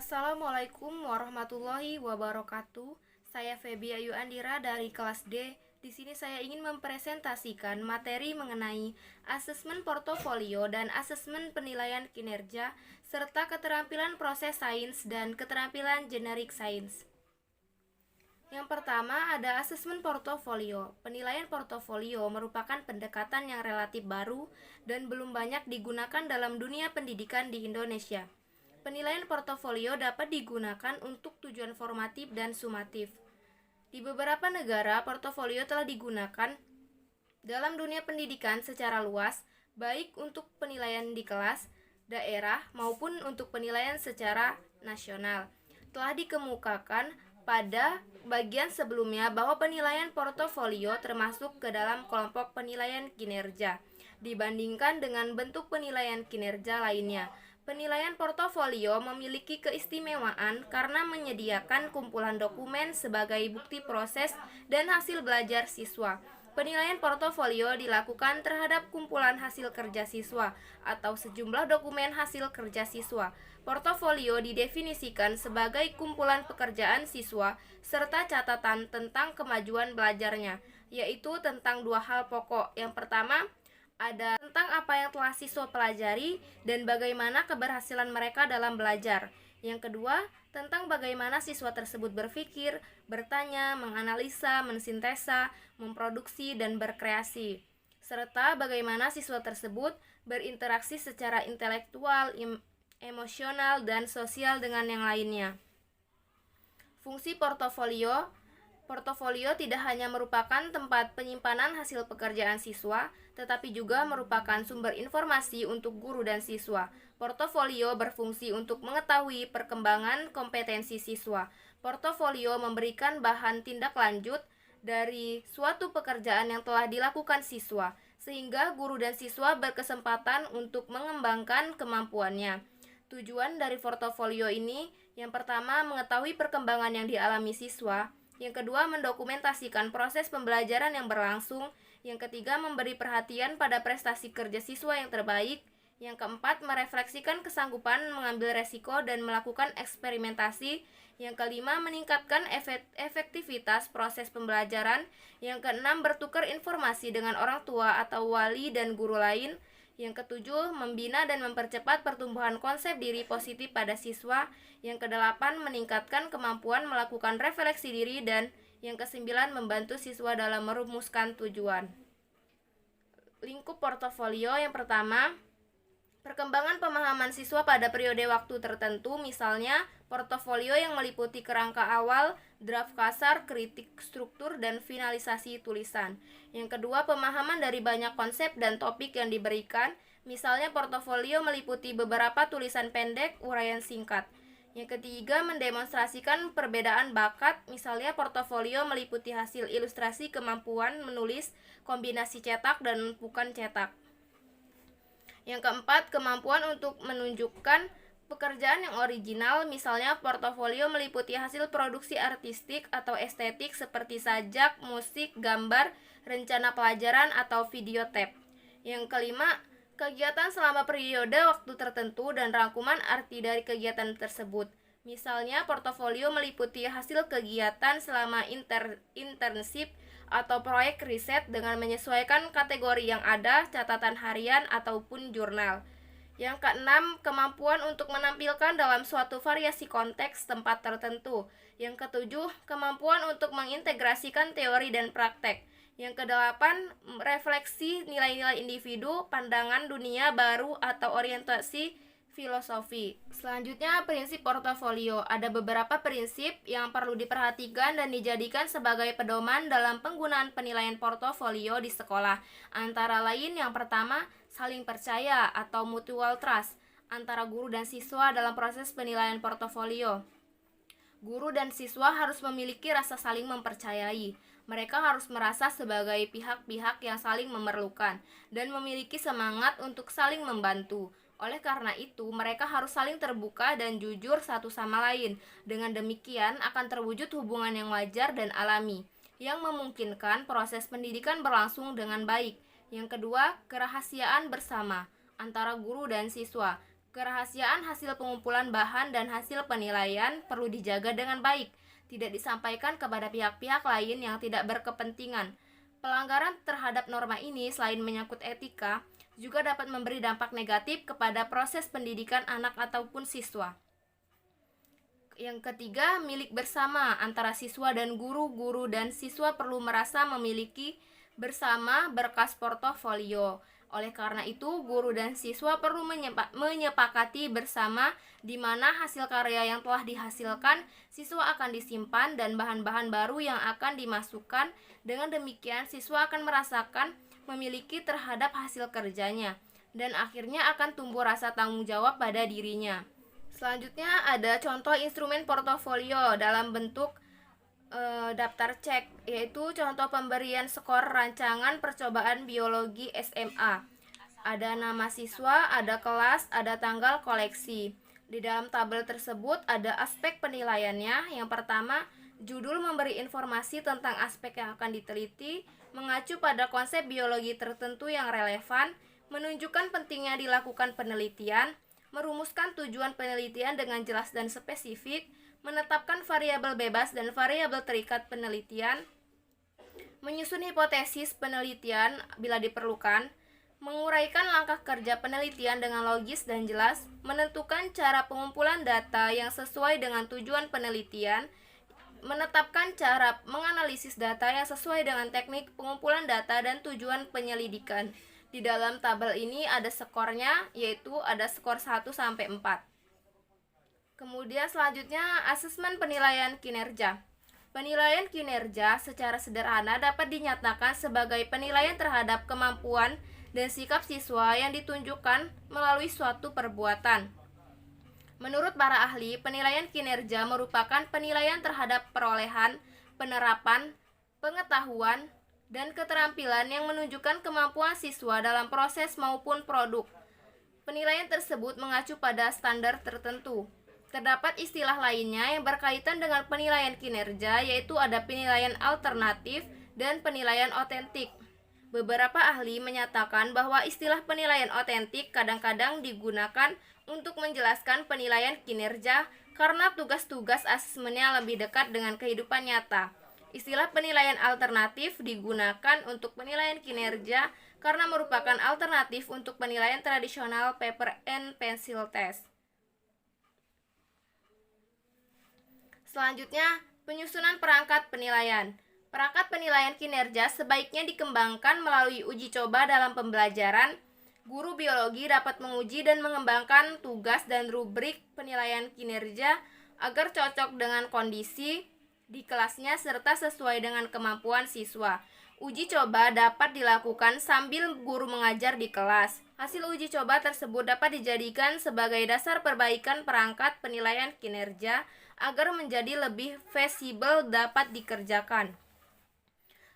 Assalamualaikum warahmatullahi wabarakatuh. Saya Febi Ayu Andira dari kelas D. Di sini saya ingin mempresentasikan materi mengenai asesmen portofolio dan asesmen penilaian kinerja serta keterampilan proses sains dan keterampilan generik sains. Yang pertama ada asesmen portofolio. Penilaian portofolio merupakan pendekatan yang relatif baru dan belum banyak digunakan dalam dunia pendidikan di Indonesia. Penilaian portofolio dapat digunakan untuk tujuan formatif dan sumatif. Di beberapa negara, portofolio telah digunakan dalam dunia pendidikan secara luas, baik untuk penilaian di kelas, daerah, maupun untuk penilaian secara nasional. Telah dikemukakan pada bagian sebelumnya bahwa penilaian portofolio termasuk ke dalam kelompok penilaian kinerja dibandingkan dengan bentuk penilaian kinerja lainnya. Penilaian portofolio memiliki keistimewaan karena menyediakan kumpulan dokumen sebagai bukti proses dan hasil belajar siswa. Penilaian portofolio dilakukan terhadap kumpulan hasil kerja siswa atau sejumlah dokumen hasil kerja siswa. Portofolio didefinisikan sebagai kumpulan pekerjaan siswa serta catatan tentang kemajuan belajarnya, yaitu tentang dua hal pokok. Yang pertama, ada tentang apa yang telah siswa pelajari dan bagaimana keberhasilan mereka dalam belajar. Yang kedua, tentang bagaimana siswa tersebut berpikir, bertanya, menganalisa, mensintesa, memproduksi, dan berkreasi, serta bagaimana siswa tersebut berinteraksi secara intelektual, emosional, dan sosial dengan yang lainnya. Fungsi portofolio tidak hanya merupakan tempat penyimpanan hasil pekerjaan siswa, tetapi juga merupakan sumber informasi untuk guru dan siswa. Portofolio berfungsi untuk mengetahui perkembangan kompetensi siswa. Portofolio memberikan bahan tindak lanjut dari suatu pekerjaan yang telah dilakukan siswa, sehingga guru dan siswa berkesempatan untuk mengembangkan kemampuannya. Tujuan dari portofolio ini, yang pertama, mengetahui perkembangan yang dialami siswa. Yang kedua, mendokumentasikan proses pembelajaran yang berlangsung. Yang ketiga, memberi perhatian pada prestasi kerja siswa yang terbaik. Yang keempat, merefleksikan kesanggupan mengambil resiko dan melakukan eksperimentasi. Yang kelima, meningkatkan efektivitas proses pembelajaran. Yang keenam, bertukar informasi dengan orang tua atau wali dan guru lain. Yang ketujuh, membina dan mempercepat pertumbuhan konsep diri positif pada siswa. Yang kedelapan, meningkatkan kemampuan melakukan refleksi diri. Dan yang kesembilan, membantu siswa dalam merumuskan tujuan. Lingkup portofolio yang pertama, perkembangan pemahaman siswa pada periode waktu tertentu, misalnya portofolio yang meliputi kerangka awal, draft kasar, kritik struktur, dan finalisasi tulisan. Yang kedua, pemahaman dari banyak konsep dan topik yang diberikan, misalnya portofolio meliputi beberapa tulisan pendek, uraian singkat. Yang ketiga, mendemonstrasikan perbedaan bakat, misalnya portofolio meliputi hasil ilustrasi kemampuan menulis, kombinasi cetak dan bukan cetak. Yang keempat, kemampuan untuk menunjukkan pekerjaan yang original, misalnya portofolio meliputi hasil produksi artistik atau estetik seperti sajak, musik, gambar, rencana pelajaran, atau video tape. Yang kelima, kegiatan selama periode waktu tertentu dan rangkuman arti dari kegiatan tersebut. Misalnya, portofolio meliputi hasil kegiatan selama internship atau proyek riset dengan menyesuaikan kategori yang ada, catatan harian ataupun jurnal. Yang keenam, kemampuan untuk menampilkan dalam suatu variasi konteks tempat tertentu. Yang ketujuh, kemampuan untuk mengintegrasikan teori dan praktek. Yang kedelapan, refleksi nilai-nilai individu, pandangan dunia baru atau orientasi filosofi. Selanjutnya, prinsip portofolio. Ada beberapa prinsip yang perlu diperhatikan dan dijadikan sebagai pedoman dalam penggunaan penilaian portofolio di sekolah. Antara lain, yang pertama, saling percaya atau mutual trust antara guru dan siswa dalam proses penilaian portofolio. Guru dan siswa harus memiliki rasa saling mempercayai. Mereka harus merasa sebagai pihak-pihak yang saling memerlukan dan memiliki semangat untuk saling membantu. Oleh karena itu, mereka harus saling terbuka dan jujur satu sama lain. Dengan demikian, akan terwujud hubungan yang wajar dan alami, yang memungkinkan proses pendidikan berlangsung dengan baik. Yang kedua, kerahasiaan bersama antara guru dan siswa. Kerahasiaan hasil pengumpulan bahan dan hasil penilaian perlu dijaga dengan baik, tidak disampaikan kepada pihak-pihak lain yang tidak berkepentingan. Pelanggaran terhadap norma ini selain menyangkut etika, juga dapat memberi dampak negatif kepada proses pendidikan anak ataupun siswa. Yang ketiga, milik bersama antara siswa dan guru. Guru dan siswa perlu merasa memiliki bersama berkas portofolio. Oleh karena itu, guru dan siswa perlu menyepakati bersama di mana hasil karya yang telah dihasilkan siswa akan disimpan dan bahan-bahan baru yang akan dimasukkan. Dengan demikian, siswa akan merasakan memiliki terhadap hasil kerjanya dan akhirnya akan tumbuh rasa tanggung jawab pada dirinya. Selanjutnya ada contoh instrumen portofolio dalam bentuk daftar cek, yaitu contoh pemberian skor rancangan percobaan biologi SMA. Ada nama siswa, ada kelas, ada tanggal koleksi. Di dalam tabel tersebut ada aspek penilaiannya. Yang pertama, judul memberi informasi tentang aspek yang akan diteliti, mengacu pada konsep biologi tertentu yang relevan, menunjukkan pentingnya dilakukan penelitian, merumuskan tujuan penelitian dengan jelas dan spesifik, menetapkan variabel bebas dan variabel terikat penelitian, menyusun hipotesis penelitian bila diperlukan, menguraikan langkah kerja penelitian dengan logis dan jelas, menentukan cara pengumpulan data yang sesuai dengan tujuan penelitian, menetapkan cara menganalisis data yang sesuai dengan teknik pengumpulan data dan tujuan penyelidikan. Di dalam tabel ini ada skornya, yaitu ada skor 1 sampai 4. Kemudian selanjutnya asesmen penilaian kinerja. Penilaian kinerja secara sederhana dapat dinyatakan sebagai penilaian terhadap kemampuan dan sikap siswa yang ditunjukkan melalui suatu perbuatan. Menurut para ahli, penilaian kinerja merupakan penilaian terhadap perolehan, penerapan, pengetahuan, dan keterampilan yang menunjukkan kemampuan siswa dalam proses maupun produk. Penilaian tersebut mengacu pada standar tertentu. Terdapat istilah lainnya yang berkaitan dengan penilaian kinerja, yaitu ada penilaian alternatif dan penilaian otentik. Beberapa ahli menyatakan bahwa istilah penilaian otentik kadang-kadang digunakan untuk menjelaskan penilaian kinerja karena tugas-tugas asesmennya lebih dekat dengan kehidupan nyata. Istilah penilaian alternatif digunakan untuk penilaian kinerja karena merupakan alternatif untuk penilaian tradisional paper and pencil test. Selanjutnya, penyusunan perangkat penilaian. Perangkat penilaian kinerja sebaiknya dikembangkan melalui uji coba dalam pembelajaran. Guru biologi dapat menguji dan mengembangkan tugas dan rubrik penilaian kinerja agar cocok dengan kondisi di kelasnya serta sesuai dengan kemampuan siswa. Uji coba dapat dilakukan sambil guru mengajar di kelas. Hasil uji coba tersebut dapat dijadikan sebagai dasar perbaikan perangkat penilaian kinerja agar menjadi lebih fleksibel dapat dikerjakan,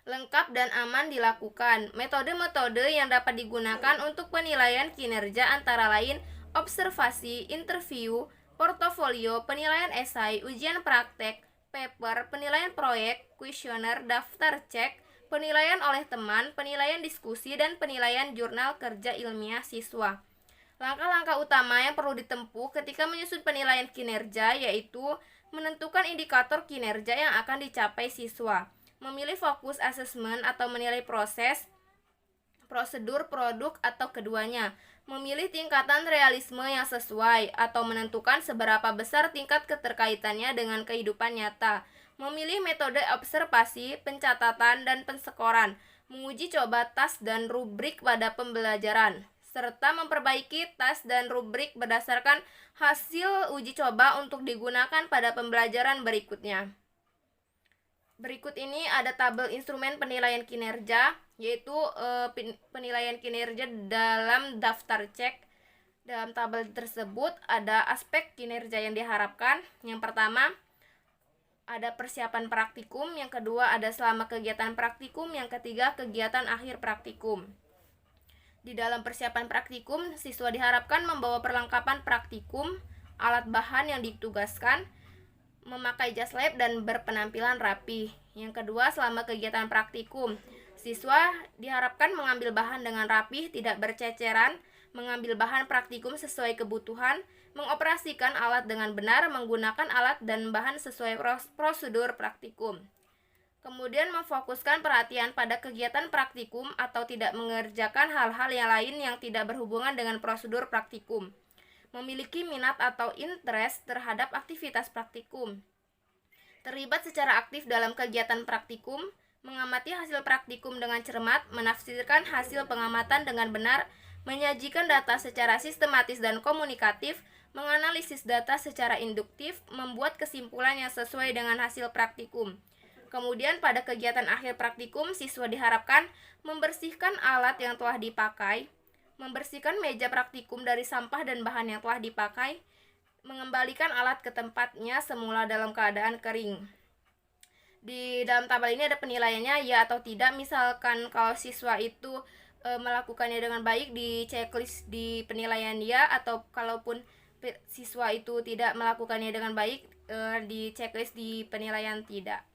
lengkap dan aman dilakukan. Metode-metode yang dapat digunakan untuk penilaian kinerja antara lain observasi, interview, portofolio, penilaian esai, ujian praktek, paper, penilaian proyek, kuesioner, daftar cek, penilaian oleh teman, penilaian diskusi, dan penilaian jurnal kerja ilmiah siswa. Langkah-langkah utama yang perlu ditempuh ketika menyusun penilaian kinerja yaitu menentukan indikator kinerja yang akan dicapai siswa, memilih fokus asesmen atau menilai proses, prosedur, produk, atau keduanya, memilih tingkatan realisme yang sesuai atau menentukan seberapa besar tingkat keterkaitannya dengan kehidupan nyata, memilih metode observasi, pencatatan, dan penskoran, menguji coba tas dan rubrik pada pembelajaran, serta memperbaiki tas dan rubrik berdasarkan hasil uji coba untuk digunakan pada pembelajaran berikutnya. Berikut ini ada tabel instrumen penilaian kinerja, yaitu penilaian kinerja dalam daftar cek. Dalam tabel tersebut ada aspek kinerja yang diharapkan. Yang pertama, ada persiapan praktikum. Yang kedua, ada selama kegiatan praktikum. Yang ketiga, kegiatan akhir praktikum. Di dalam persiapan praktikum, siswa diharapkan membawa perlengkapan praktikum, alat bahan yang ditugaskan, memakai jas lab dan berpenampilan rapi. Yang kedua, selama kegiatan praktikum, siswa diharapkan mengambil bahan dengan rapih, tidak berceceran, mengambil bahan praktikum sesuai kebutuhan, mengoperasikan alat dengan benar, menggunakan alat dan bahan sesuai prosedur praktikum. Kemudian memfokuskan perhatian pada kegiatan praktikum atau tidak mengerjakan hal-hal yang lain yang tidak berhubungan dengan prosedur praktikum. Memiliki minat atau interest terhadap aktivitas praktikum. Terlibat secara aktif dalam kegiatan praktikum, mengamati hasil praktikum dengan cermat, menafsirkan hasil pengamatan dengan benar, menyajikan data secara sistematis dan komunikatif, menganalisis data secara induktif, membuat kesimpulan yang sesuai dengan hasil praktikum. Kemudian pada kegiatan akhir praktikum, siswa diharapkan membersihkan alat yang telah dipakai, membersihkan meja praktikum dari sampah dan bahan yang telah dipakai, mengembalikan alat ke tempatnya semula dalam keadaan kering. Di dalam tabel ini ada penilaiannya ya atau tidak. Misalkan kalau siswa itu melakukannya dengan baik, di checklist di penilaian ya, atau kalaupun siswa itu tidak melakukannya dengan baik, di checklist di penilaian tidak.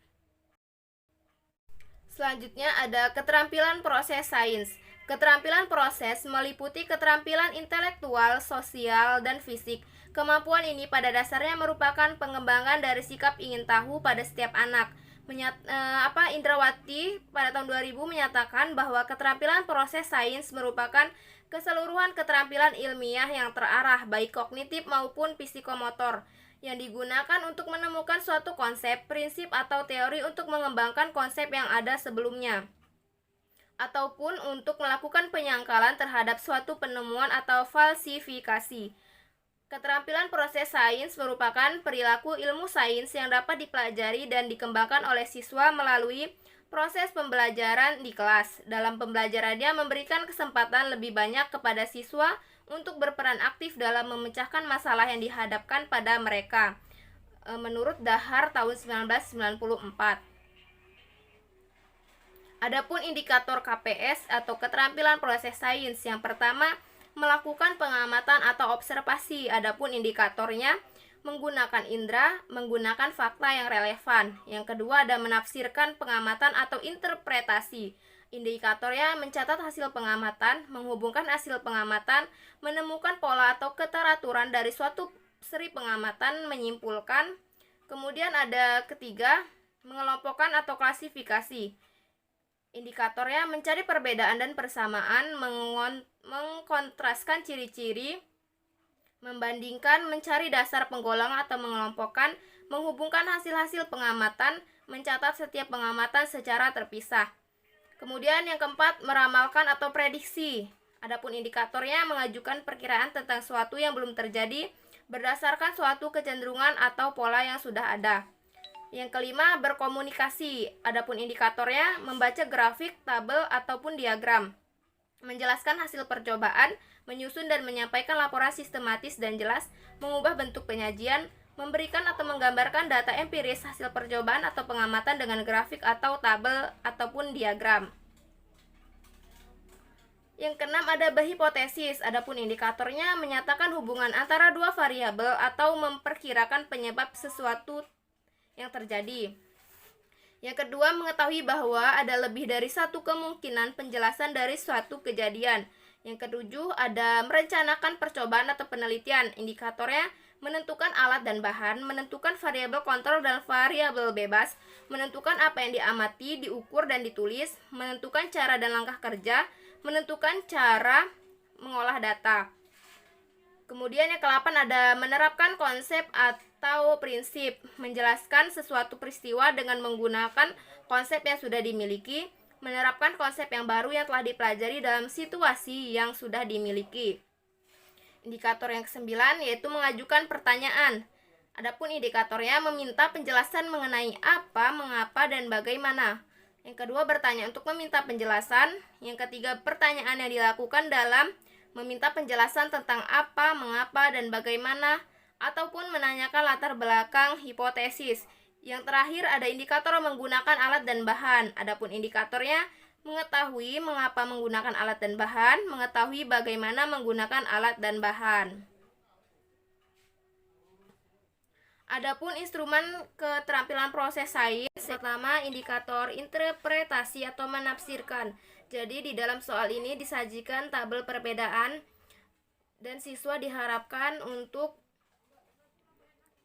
Selanjutnya ada keterampilan proses sains. Keterampilan proses meliputi keterampilan intelektual, sosial, dan fisik. Kemampuan ini pada dasarnya merupakan pengembangan dari sikap ingin tahu pada setiap anak. Indrawati pada tahun 2000 menyatakan bahwa keterampilan proses sains merupakan keseluruhan keterampilan ilmiah yang terarah, baik kognitif maupun psikomotor, yang digunakan untuk menemukan suatu konsep, prinsip, atau teori untuk mengembangkan konsep yang ada sebelumnya, ataupun untuk melakukan penyangkalan terhadap suatu penemuan atau falsifikasi. Keterampilan proses sains merupakan perilaku ilmu sains yang dapat dipelajari dan dikembangkan oleh siswa melalui proses pembelajaran di kelas. Dalam pembelajarannya memberikan kesempatan lebih banyak kepada siswa untuk berperan aktif dalam memecahkan masalah yang dihadapkan pada mereka. Menurut Dahar tahun 1994. Adapun indikator KPS atau keterampilan proses sains, yang pertama melakukan pengamatan atau observasi. Adapun indikatornya menggunakan indera, menggunakan fakta yang relevan. Yang kedua ada menafsirkan pengamatan atau interpretasi. Indikatornya mencatat hasil pengamatan, menghubungkan hasil pengamatan, menemukan pola atau keteraturan dari suatu seri pengamatan, menyimpulkan. Kemudian ada ketiga, mengelompokkan atau klasifikasi. Indikatornya mencari perbedaan dan persamaan, mengkontraskan ciri-ciri, membandingkan, mencari dasar penggolongan atau mengelompokkan, menghubungkan hasil-hasil pengamatan, mencatat setiap pengamatan secara terpisah. Kemudian yang keempat, meramalkan atau prediksi. Adapun indikatornya mengajukan perkiraan tentang suatu yang belum terjadi berdasarkan suatu kecenderungan atau pola yang sudah ada. Yang kelima, berkomunikasi. Adapun indikatornya membaca grafik, tabel, ataupun diagram. Menjelaskan hasil percobaan, menyusun dan menyampaikan laporan sistematis dan jelas, mengubah bentuk penyajian, memberikan atau menggambarkan data empiris hasil percobaan atau pengamatan dengan grafik atau tabel ataupun diagram. Yang keenam ada berhipotesis. Adapun indikatornya menyatakan hubungan antara dua variabel atau memperkirakan penyebab sesuatu yang terjadi. Yang kedua, mengetahui bahwa ada lebih dari satu kemungkinan penjelasan dari suatu kejadian. Yang ketujuh, ada merencanakan percobaan atau penelitian. Indikatornya menentukan alat dan bahan, menentukan variabel kontrol dan variabel bebas, menentukan apa yang diamati, diukur dan ditulis, menentukan cara dan langkah kerja, menentukan cara mengolah data. Kemudian yang ke-8 ada menerapkan konsep atau prinsip, menjelaskan sesuatu peristiwa dengan menggunakan konsep yang sudah dimiliki, menerapkan konsep yang baru yang telah dipelajari dalam situasi yang sudah dimiliki. Indikator yang ke-9 yaitu mengajukan pertanyaan. Adapun indikatornya meminta penjelasan mengenai apa, mengapa, dan bagaimana. Yang kedua, bertanya untuk meminta penjelasan. Yang ketiga, pertanyaan yang dilakukan dalam meminta penjelasan tentang apa, mengapa, dan bagaimana, ataupun menanyakan latar belakang hipotesis. Yang terakhir ada indikator menggunakan alat dan bahan. Adapun indikatornya mengetahui mengapa menggunakan alat dan bahan, mengetahui bagaimana menggunakan alat dan bahan. Adapun instrumen keterampilan proses sains, pertama indikator interpretasi atau menafsirkan. Jadi di dalam soal ini disajikan tabel perbedaan dan siswa diharapkan untuk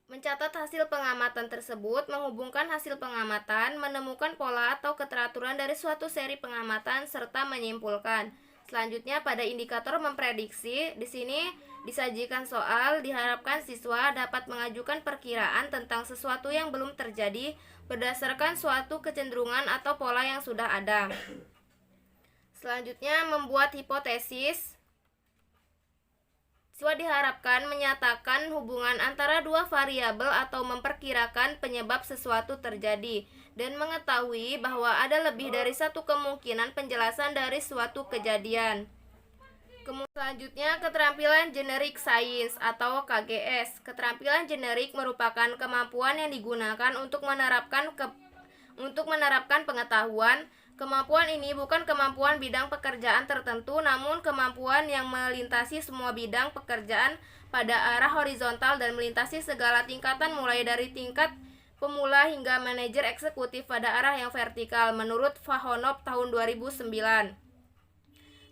mencatat hasil pengamatan tersebut, menghubungkan hasil pengamatan, menemukan pola atau keteraturan dari suatu seri pengamatan, serta menyimpulkan. Selanjutnya pada indikator memprediksi, di sini disajikan soal, diharapkan siswa dapat mengajukan perkiraan tentang sesuatu yang belum terjadi berdasarkan suatu kecenderungan atau pola yang sudah ada. Selanjutnya membuat hipotesis. Siswa diharapkan menyatakan hubungan antara dua variabel atau memperkirakan penyebab sesuatu terjadi dan mengetahui bahwa ada lebih dari satu kemungkinan penjelasan dari suatu kejadian. Selanjutnya, keterampilan generik sains atau KGS. Keterampilan generik merupakan kemampuan yang digunakan untuk menerapkan pengetahuan. Kemampuan ini bukan kemampuan bidang pekerjaan tertentu, namun kemampuan yang melintasi semua bidang pekerjaan pada arah horizontal dan melintasi segala tingkatan mulai dari tingkat pemula hingga manajer eksekutif pada arah yang vertikal, menurut Vahonov tahun 2009.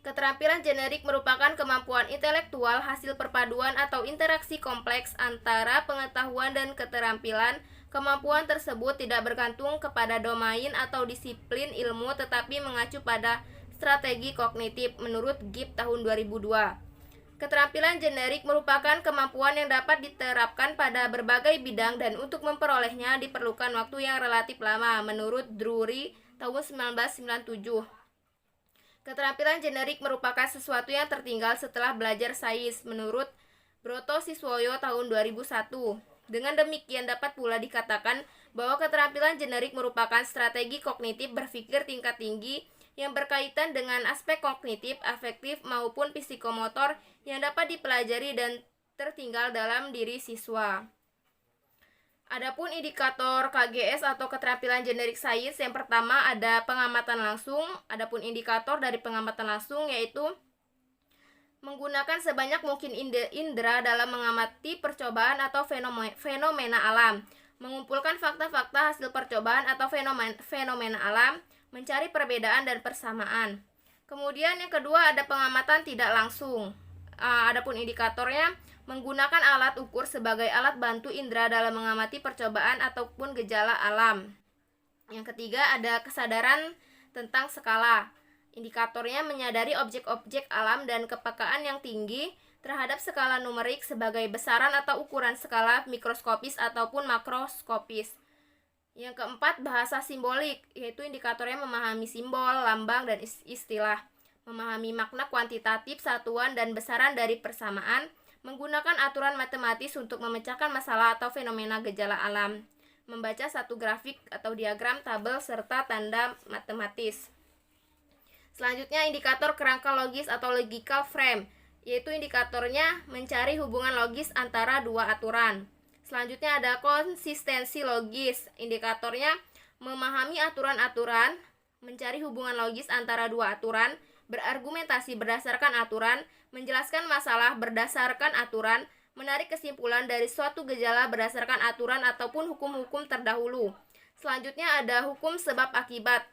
Keterampilan generik merupakan kemampuan intelektual hasil perpaduan atau interaksi kompleks antara pengetahuan dan keterampilan. Kemampuan tersebut tidak bergantung kepada domain atau disiplin ilmu, tetapi mengacu pada strategi kognitif, menurut Gibb tahun 2002. Keterampilan generik merupakan kemampuan yang dapat diterapkan pada berbagai bidang dan untuk memperolehnya diperlukan waktu yang relatif lama, menurut Drury tahun 1997. Keterampilan generik merupakan sesuatu yang tertinggal setelah belajar sains, menurut Broto Siswoyo tahun 2001. Dengan demikian dapat pula dikatakan bahwa keterampilan generik merupakan strategi kognitif berpikir tingkat tinggi yang berkaitan dengan aspek kognitif, afektif, maupun psikomotor yang dapat dipelajari dan tertinggal dalam diri siswa. Adapun indikator KGS atau keterampilan generik sains, yang pertama ada pengamatan langsung. Adapun indikator dari pengamatan langsung yaitu menggunakan sebanyak mungkin indera dalam mengamati percobaan atau fenomena alam, mengumpulkan fakta-fakta hasil percobaan atau fenomena alam, mencari perbedaan dan persamaan. Kemudian yang kedua ada pengamatan tidak langsung. Adapun indikatornya menggunakan alat ukur sebagai alat bantu indera dalam mengamati percobaan ataupun gejala alam. Yang ketiga ada kesadaran tentang skala. Indikatornya menyadari objek-objek alam dan kepekaan yang tinggi terhadap skala numerik sebagai besaran atau ukuran skala mikroskopis ataupun makroskopis. Yang keempat, bahasa simbolik, yaitu indikatornya memahami simbol, lambang, dan istilah, memahami makna kuantitatif, satuan, dan besaran dari persamaan, menggunakan aturan matematis untuk memecahkan masalah atau fenomena gejala alam, membaca satu grafik atau diagram, tabel, serta tanda matematis. Selanjutnya indikator kerangka logis atau logical frame, yaitu indikatornya mencari hubungan logis antara dua aturan. Selanjutnya ada konsistensi logis, indikatornya memahami aturan-aturan, mencari hubungan logis antara dua aturan, berargumentasi berdasarkan aturan, menjelaskan masalah berdasarkan aturan, menarik kesimpulan dari suatu gejala berdasarkan aturan ataupun hukum-hukum terdahulu. Selanjutnya ada hukum sebab akibat.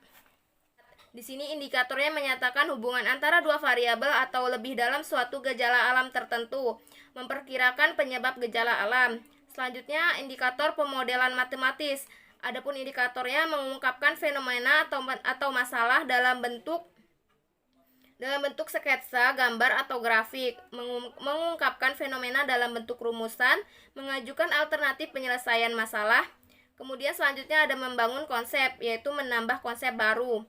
Di sini indikatornya menyatakan hubungan antara dua variabel atau lebih dalam suatu gejala alam tertentu, memperkirakan penyebab gejala alam. Selanjutnya indikator pemodelan matematis. Adapun indikatornya mengungkapkan fenomena atau masalah dalam bentuk sketsa, gambar atau grafik, mengungkapkan fenomena dalam bentuk rumusan, mengajukan alternatif penyelesaian masalah. Kemudian selanjutnya ada membangun konsep, yaitu menambah konsep baru.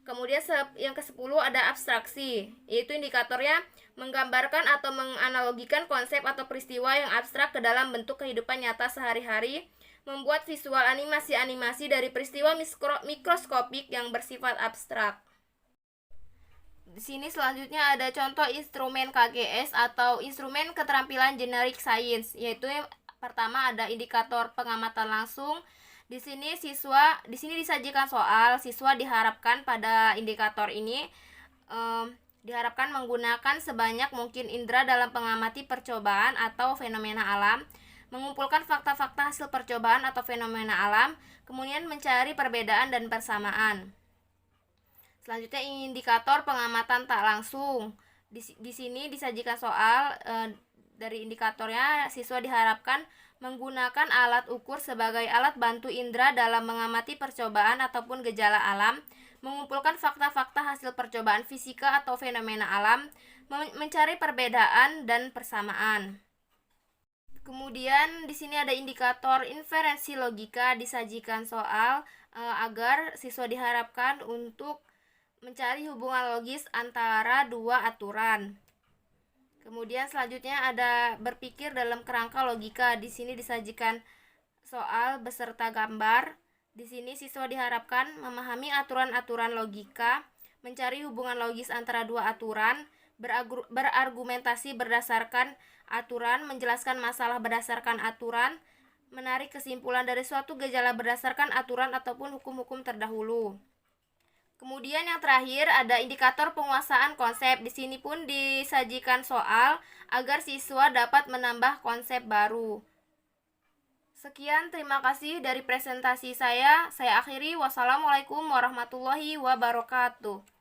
Kemudian yang ke-10 ada abstraksi, yaitu indikatornya menggambarkan atau menganalogikan konsep atau peristiwa yang abstrak ke dalam bentuk kehidupan nyata sehari-hari, membuat visual animasi-animasi dari peristiwa mikroskopik yang bersifat abstrak. Di sini selanjutnya ada contoh instrumen KGS atau instrumen keterampilan generik sains, yaitu yang pertama ada indikator pengamatan langsung. Di sini disajikan soal, siswa diharapkan pada indikator ini diharapkan menggunakan sebanyak mungkin indera dalam mengamati percobaan atau fenomena alam, mengumpulkan fakta-fakta hasil percobaan atau fenomena alam, kemudian mencari perbedaan dan persamaan. Selanjutnya indikator pengamatan tak langsung. Di sini disajikan soal dari indikatornya siswa diharapkan menggunakan alat ukur sebagai alat bantu indera dalam mengamati percobaan ataupun gejala alam, mengumpulkan fakta-fakta hasil percobaan fisika atau fenomena alam, mencari perbedaan dan persamaan. Kemudian di sini ada indikator inferensi logika, disajikan soal agar siswa diharapkan untuk mencari hubungan logis antara dua aturan. Kemudian selanjutnya ada berpikir dalam kerangka logika. Di sini disajikan soal beserta gambar. Di sini siswa diharapkan memahami aturan-aturan logika, mencari hubungan logis antara dua aturan, berargumentasi berdasarkan aturan, menjelaskan masalah berdasarkan aturan, menarik kesimpulan dari suatu gejala berdasarkan aturan ataupun hukum-hukum terdahulu. Kemudian yang terakhir ada indikator penguasaan konsep. Di sini pun disajikan soal agar siswa dapat menambah konsep baru. Sekian, terima kasih dari presentasi saya. Saya akhiri. Wassalamualaikum warahmatullahi wabarakatuh.